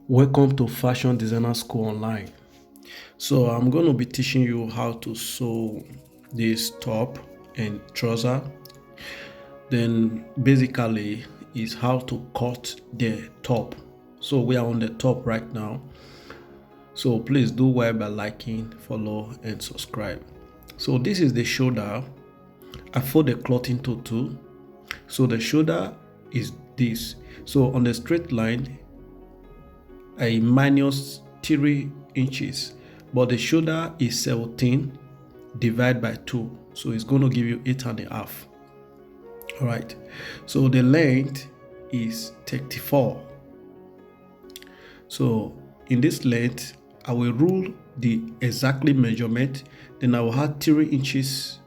Welcome to Fashion Designer School Online. So I'm going to be teaching you how to sew this top and trouser. Then basically is how to cut the top. So we are on the top right now. So please do well by liking, follow and subscribe. So this is the shoulder. I fold the cloth into two. So the shoulder is this. So on the straight line, I minus 3 inches, but the shoulder is 17 divided by 2, so it's going to give you 8.5. All right, so the length is 34. So in this length, I will rule the exactly measurement, then I will add 3 inches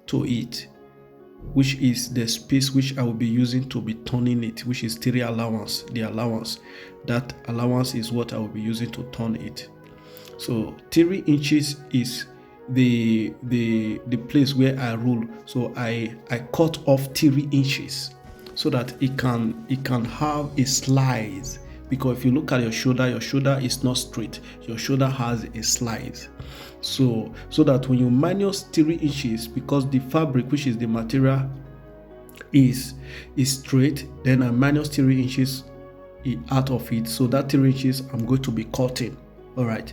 to it, which is the space which I will be using to be turning it, which is 3 allowance. The allowance, that allowance is what I will be using to turn it. So 3 inches is the place where I rule. So I cut off 3 inches so that it can have a slice. Because if you look at your shoulder is not straight. Your shoulder has a slice. So that when you minus 3 inches, because the fabric, which is the material, is straight, then I minus 3 inches out of it. So that 3 inches I'm going to be cutting. All right.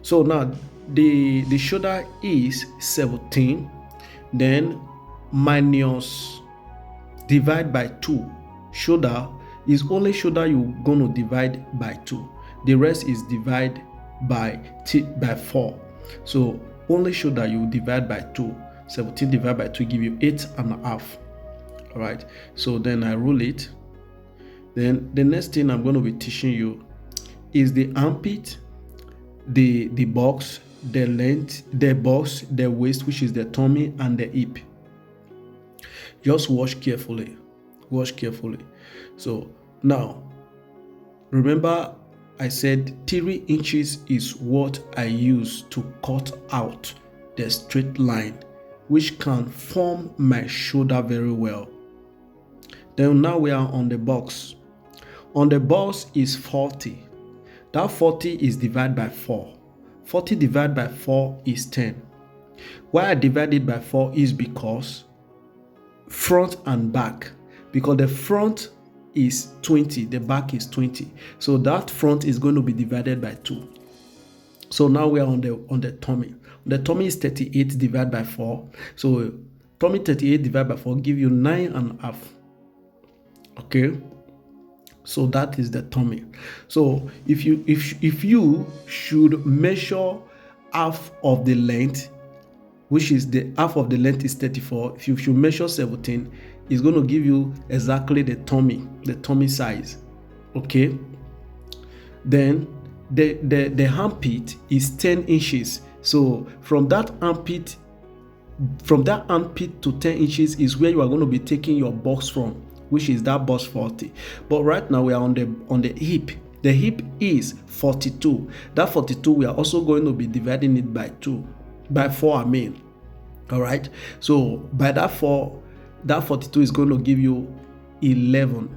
So now the shoulder is 17, then minus divide by 2. Shoulder is only shoulder you're going to divide by 2. The rest is divide by 4. So only shoulder you divide by 2. 17 divided by 2 give you 8.5. All right. So then I rule it. Then the next thing I'm going to be teaching you is the armpit, the box, the length, the box, the waist, which is the tummy, and the hip. Just watch carefully. Watch carefully. So now, remember I said 3 inches is what I use to cut out the straight line, which can form my shoulder very well. Then now we are on the box. On the box is 40. That 40 is divided by 4. 40 divided by 4 is 10. Why I divided by 4 is because front and back. Because the front is 20, the back is 20. So that front is going to be divided by 2. So now we are on the tummy. The tummy is 38 divided by 4. So tummy 38 divided by 4 give you 9.5. Okay. So that is the tummy. So if you should measure half of the length, which is the half of the length is 34. If you should measure 17, it's going to give you exactly the tummy size. Okay. Then the armpit is 10 inches. So from that armpit to 10 inches is where you are going to be taking your box from, which is that box 40. But right now we are on the hip. The hip is 42. That 42 we are also going to be dividing it by 4. All right. So by that 4, that 42 is going to give you 11.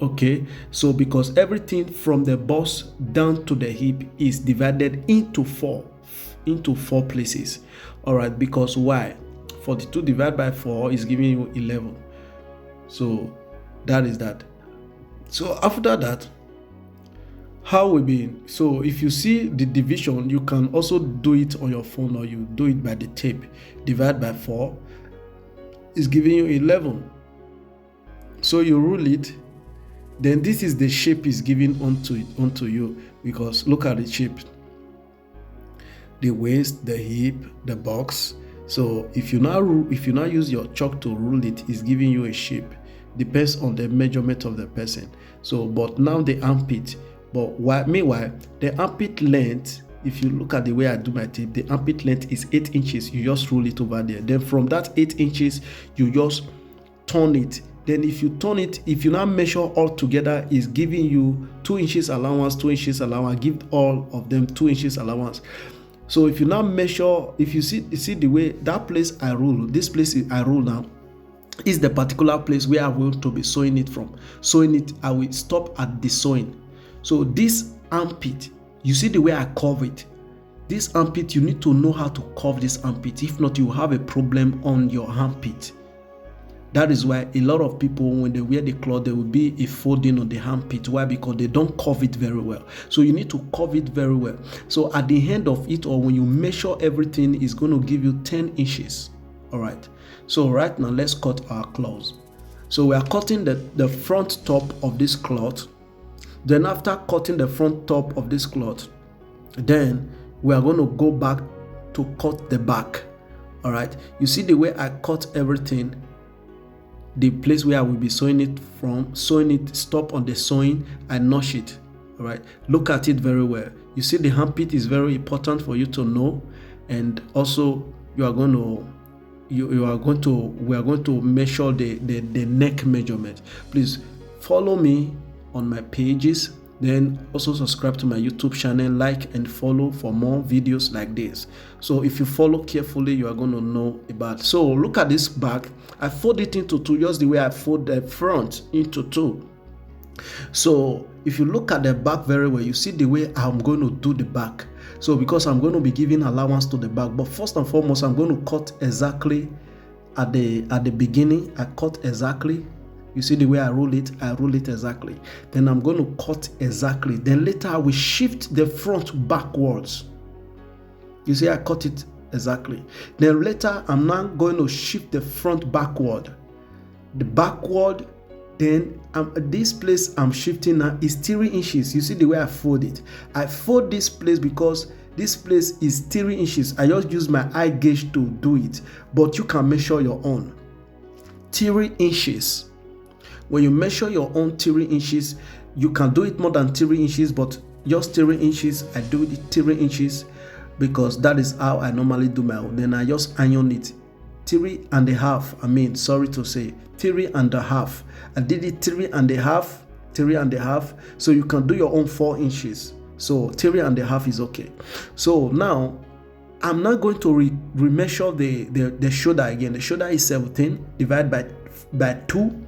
Okay. So because everything from the box down to the hip is divided into 4 places. All right. Because why? 42 divided by 4 is giving you 11. So that is that. So after that, how we been? So if you see the division, you can also do it on your phone, or you do it by the tape. Divide by 4 is giving you 11. So you rule it. Then this is the shape is given onto you, because look at the shape. The waist, the hip, the box. So if you now use your chalk to rule it, it's giving you a shape. Depends on the measurement of the person. So but now the armpit. But meanwhile, the armpit length, if you look at the way I do my tape, the armpit length is 8 inches. You just roll it over there. Then from that 8 inches, you just turn it. Then if you turn it, if you now measure all together, is giving you 2 inches allowance, 2 inches allowance. Give all of them 2 inches allowance. So if you now measure, if you see the way that place I rule, this place I rule now is the particular place where I want to be sewing it from. Sewing it, I will stop at the sewing. So this armpit, you see the way I curve it. This armpit, you need to know how to curve this armpit. If not, you will have a problem on your armpit. That is why a lot of people, when they wear the cloth, there will be a folding on the armpit. Why? Because they don't curve it very well. So you need to curve it very well. So at the end of it, or when you measure everything, is going to give you 10 inches. All right. So right now, let's cut our cloth. So we are cutting the front top of this cloth. Then after cutting the front top of this cloth, then we are going to go back to cut the back. All right. You see the way I cut everything. The place where I will be sewing it from, stop on the sewing, I notch it. All right, look at it very well. You see the armpit is very important for you to know, and also we are going to measure the neck measurement. Please follow me on my pages. Then also subscribe to my YouTube channel, like and follow for more videos like this. So if you follow carefully, you are going to know about. So look at this back. I fold it into two, just the way I fold the front into two. So if you look at the back very well, you see the way I'm going to do the back. So because I'm going to be giving allowance to the back, but first and foremost, I'm going to cut exactly at the beginning. I cut exactly. You see the way I roll it exactly. Then I'm going to cut exactly. Then later I will shift the front backwards. You see I cut it exactly. Then later I'm now going to shift the front backward. The backward, then this place I'm shifting now is 3 inches. You see the way I fold it. I fold this place because this place is 3 inches. I just use my eye gauge to do it. But you can measure your own. 3 inches. When you measure your own 3 inches, you can do it more than 3 inches, but just 3 inches. I do it 3 inches because that is how I normally do my own. Then I just iron it 3.5. I mean, sorry to say 3.5. I did it 3.5. So you can do your own 4 inches. So 3.5 is okay. So now I'm not going to remeasure the shoulder again. The shoulder is 17 divided by 2.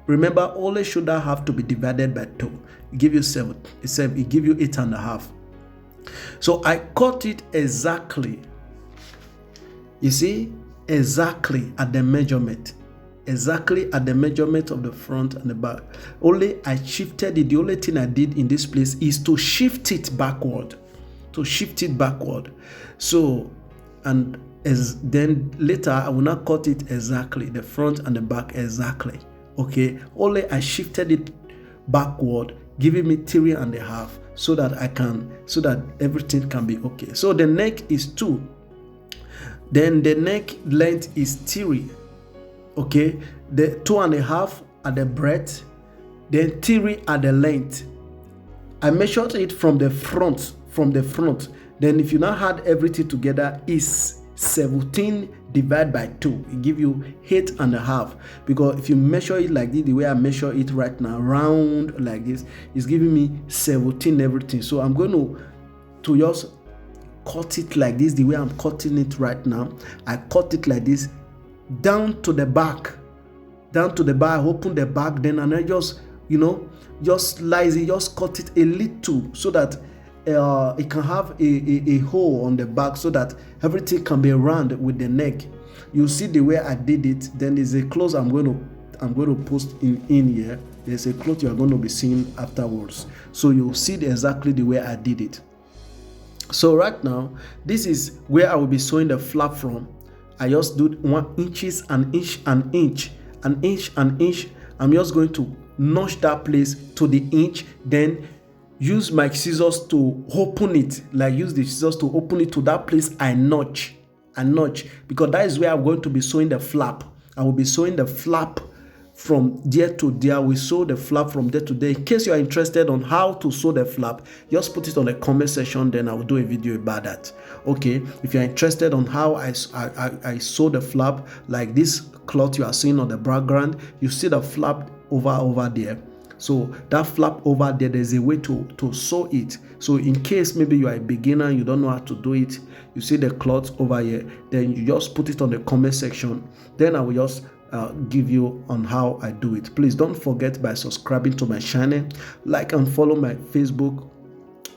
Remember, all the shoulder have to be divided by 2. It give you 7. It give you 8.5. So I cut it exactly. You see, exactly at the measurement. Exactly at the measurement of the front and the back. Only I shifted it. The only thing I did in this place is to shift it backward. So, and then later I will not cut it exactly, the front and the back exactly. Okay, only I shifted it backward, giving me 3.5 so that everything can be okay. So the neck is 2. Then the neck length is 3. Okay, the 2.5 at the breadth, then 3 at the length. I measured it from the front. Then if you now add everything together, is 17 divided by 2. It give you 8.5. Because if you measure it like this, the way I measure it right now, round like this, it's giving me 17 everything. So I'm going to just cut it like this, the way I'm cutting it right now. I cut it like this down to the back. I open the back, then and I just slice it, just cut it a little so that it can have a hole on the back so that everything can be round with the neck. You see the way I did it. Then there's a clothes I'm going to post in here. There's a cloth you are going to be seeing afterwards. So you'll see exactly the way I did it. So right now, this is where I will be sewing the flap from. I just do 1 inches, an inch. I'm just going to notch that place to the inch, then use my scissors to open it, use the scissors to open it to that place I notch, because that is where I'm going to be sewing the flap. I will be sewing the flap from there to there. We sew the flap from there to there. In case you are interested on how to sew the flap, just put it on the comment section, then I will do a video about that. Okay, if you are interested on how I sew the flap, like this cloth you are seeing on the background, you see the flap over there. So that flap over there, there's a way to sew it. So in case maybe you are a beginner, you don't know how to do it, you see the cloth over here, then you just put it on the comment section. Then I will just give you on how I do it. Please don't forget by subscribing to my channel, like and follow my Facebook,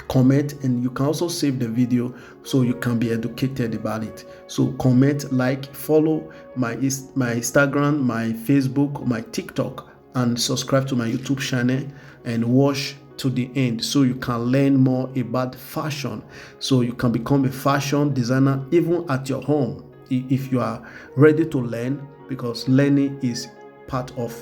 comment, and you can also save the video so you can be educated about it. So comment, like, follow my Instagram, my Facebook, my TikTok, and subscribe to my YouTube channel and watch to the end so you can learn more about fashion, so you can become a fashion designer even at your home if you are ready to learn, because learning is part of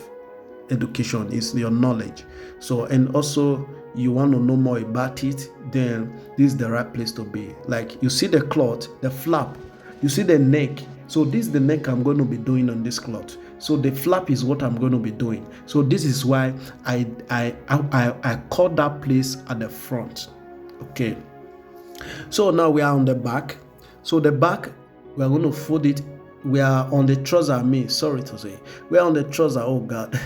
education, is your knowledge. So, and also you want to know more about it, then this is the right place to be. Like, you see the cloth, the flap, you see the neck. So this is the neck I'm going to be doing on this cloth. So the flap is what I'm going to be doing. So this is why I cut that place at the front. Okay. So now we are on the back. So the back, we are going to fold it. We are on the trouser. Sorry to say, we are on the trouser. Oh God,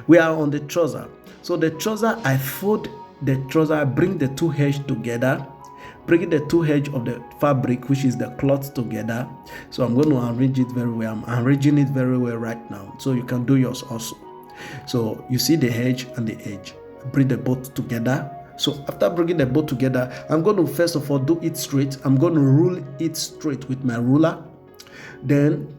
we are on the trouser. So the trouser, I fold the trouser. I bring the two edges together, bringing the two edges of the fabric, which is the cloth, together. So I'm going to arrange it very well. I'm arranging it very well right now, so you can do yours also. So you see the edge and the edge. Bring the both together. So after bringing the both together, I'm going to first of all do it straight. I'm going to rule it straight with my ruler. Then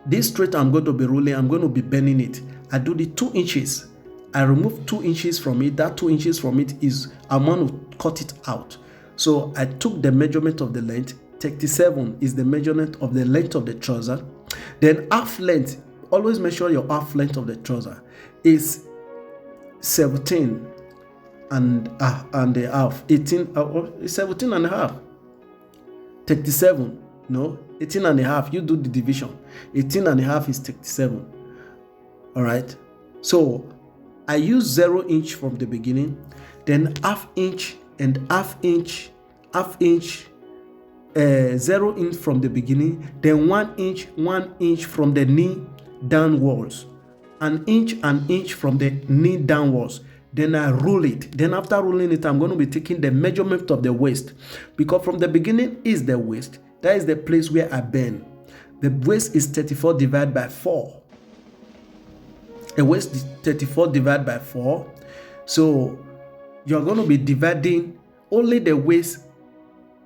this straight I'm going to be ruling, I'm going to be bending it. I do the 2 inches. I remove 2 inches from it. That 2 inches from it is, I'm going to cut it out. So I took the measurement of the length. 37 is the measurement of the length of the trouser. Then half length, always measure your half length of the trouser, is 17 and a half. 18, 17 and a half. 37, no, 18 and a half. You do the division. 18 and a half is 37. All right. So I use 0 inch from the beginning, then half inch and half inch, 0 inch from the beginning, then 1 inch from the knee downwards, an inch from the knee downwards. Then I roll it. Then after rolling it, I'm going to be taking the measurement of the waist, because from the beginning is the waist. That is the place where I bend. The waist is 34 divided by 4. A waist is 34 divided by 4. So you're going to be dividing only the waist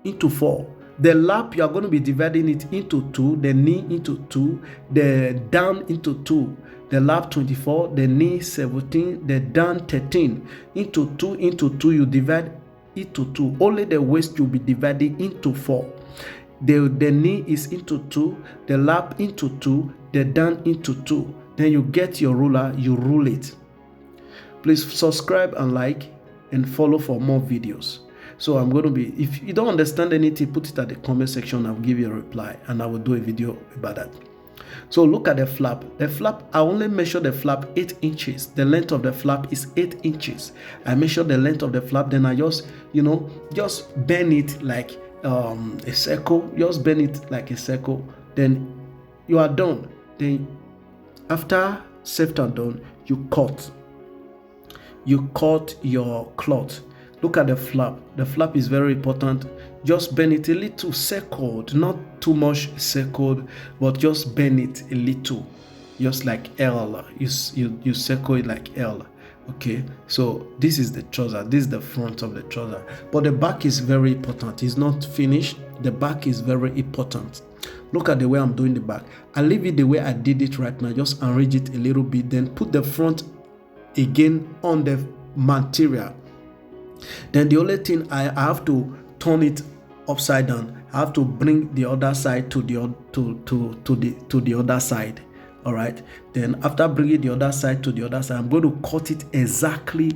into 4. The lap, you are going to be dividing it into 2, the knee into 2, the down into 2. The lap 24, the knee 17, the down 13. Into 2, you divide it to 2. Only the waist you'll be dividing into 4. The knee is into 2, the lap into 2, the down into 2. Then you get your ruler, you rule it. Please subscribe and like and follow for more videos. So I'm going to be, if you don't understand anything, put it at the comment section. I'll give you a reply and I will do a video about that. So look at the flap. The flap, I only measure the flap 8 inches. The length of the flap is 8 inches. I measure the length of the flap, then I just, just bend it like a circle. Just bend it like a circle. Then you are done. Then after set and done, you cut. You cut your cloth. Look at the flap. The flap is very important. Just bend it a little circled, not too much circled, but just bend it a little, just like L. You circle it like L. Okay, so this is the trouser. This is the front of the trouser, but the back is very important. It's not finished. The back is very important. Look at the way I'm doing the back. I leave it the way I did it right now. Just arrange it a little bit, then put the front again on the material. Then the only thing, I have to turn it upside down. I have to bring the other side to the other side. All right. Then after bringing the other side to the other side, I'm going to cut it exactly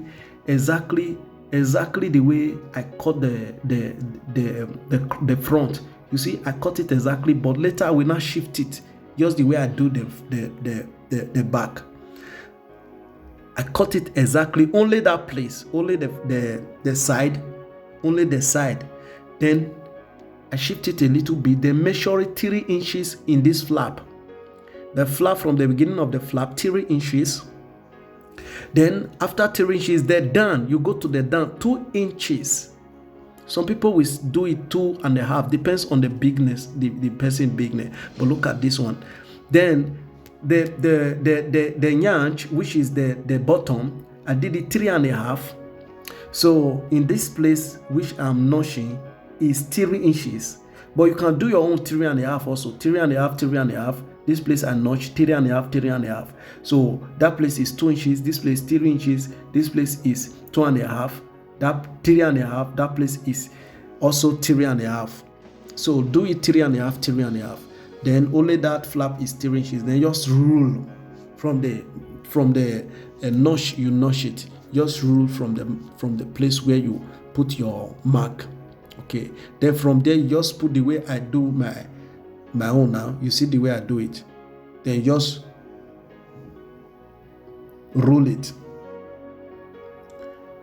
the way I cut the front. You see, I cut it exactly, but later I will not shift it just the way I do the back. I cut it exactly, only that place, only the side, only the side. Then I shift it a little bit. Then measure it 3 inches in this flap. The flap from the beginning of the flap, 3 inches. Then after 3 inches, they're done. You go to the down 2 inches. Some people will do it 2.5, depends on the bigness, the person bigness. But look at this one. Then the nyanch, which is the bottom, I did it 3.5. So in this place which I'm notching is 3 inches, but you can do your own 3.5 also. 3.5, 3.5. This place I notch 3.5, 3.5. So that place is 2 inches. This place 3 inches. This place is 2.5. That 3.5. That place is also 3.5. So do it 3.5, 3.5. Then only that flap is 3 inches. Then just rule from the notch you notch it. Just rule from the place where you put your mark. Okay. Then from there you just put the way I do my own now. You see the way I do it. Then just roll it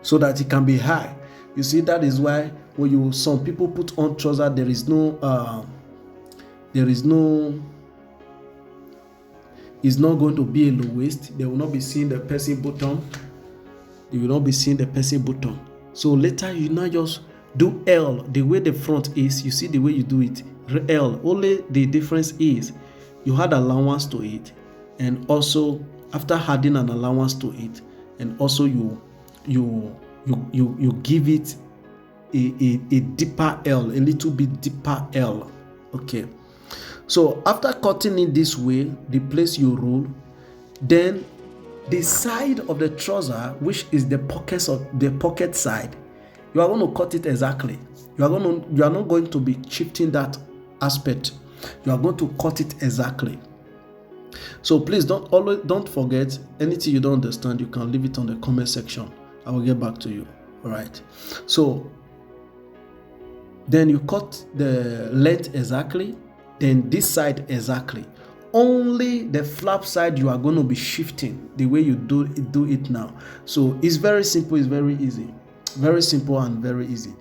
so that it can be high. You see, that is why when some people put on trouser, there is no it's not going to be a low waist. They will not be seeing the person bottom. You will not be seeing the person bottom. So later you now just do L the way the front is. You see the way you do it, L. Only the difference is you had allowance to it, and also after adding an allowance to it, and also you give it a deeper L, a little bit deeper L. Okay. So after cutting it this way, the place you roll, then the side of the trouser, which is the pocket side, you are going to cut it exactly. You are not going to be shifting that aspect. You are going to cut it exactly. So please don't forget, anything you don't understand, you can leave it on the comment section. I will get back to you. All right. So then you cut the length exactly, then this side exactly. Only the flap side you are going to be shifting the way you do it now. So it's very simple, it's very easy. Very simple and very easy.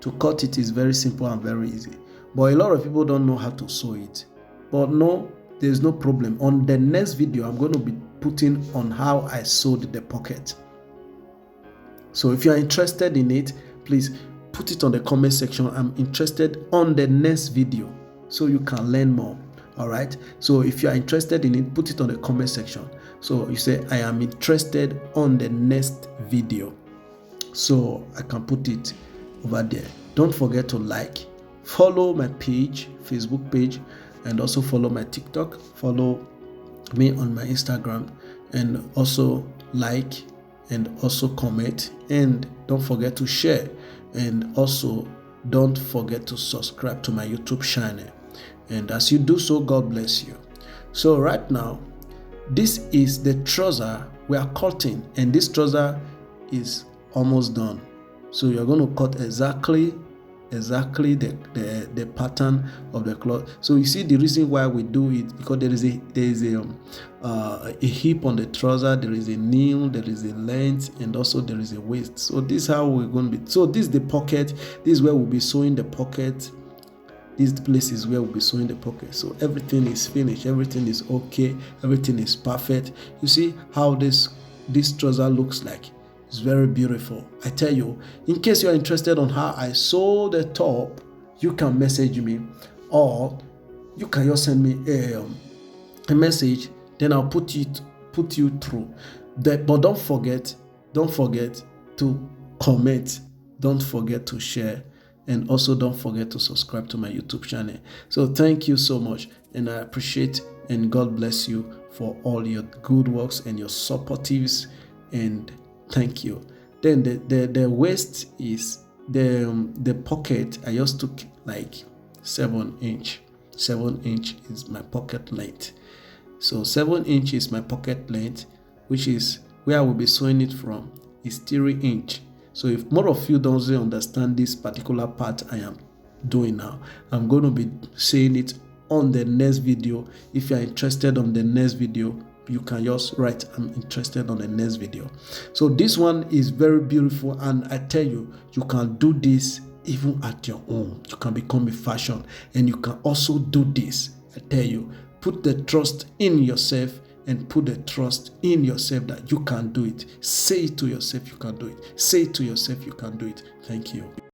To cut it is very simple and very easy. But a lot of people don't know how to sew it. But no, there's no problem. On the next video, I'm going to be putting on how I sewed the pocket. So if you are interested in it, please put it on the comment section. I'm interested on the next video so you can learn more. All right. So if you are interested in it, put it on the comment section. So you say, I am interested on the next video. So I can put it over there. Don't forget to like, follow my page, Facebook page, and also follow my TikTok. Follow me on my Instagram, and also like, and also comment, and don't forget to share, and also don't forget to subscribe to my YouTube channel. And as you do so, God bless you. So right now, this is the trouser we are cutting, and this trouser is almost done. So you're going to cut exactly the pattern of the cloth. So you see the reason why we do it, because there is a hip on the trouser, there is a knee, there is a length, and also there is a waist. So this is how we're going to be. So this is the pocket. This is where we'll be sewing the pocket. This place is where we'll be sewing the pocket. So everything is finished. Everything is okay. Everything is perfect. You see how this trouser looks like. It's very beautiful. I tell you, in case you're interested on how I sew the top, you can message me, or you can just send me a message. Then I'll put you through. But don't forget to comment. Don't forget to share. And also don't forget to subscribe to my YouTube channel. So thank you so much. And I appreciate, and God bless you for all your good works and your supportives. And thank you. Then the waist is the pocket. I just took like 7 inch. 7 inch is my pocket length. So 7 inch is my pocket length, which is where I will be sewing it from, is 3 inch. So if more of you don't understand this particular part I am doing now, I'm going to be saying it on the next video. If you are interested on the next video, you can just write, I'm interested on the next video. So this one is very beautiful, and I tell you, you can do this even at your own. You can become a fashion, and you can also do this. I tell you, put the trust in yourself, and put the trust in yourself that you can do it. Say it to yourself, you can do it. Say it to yourself, you can do it. Thank you.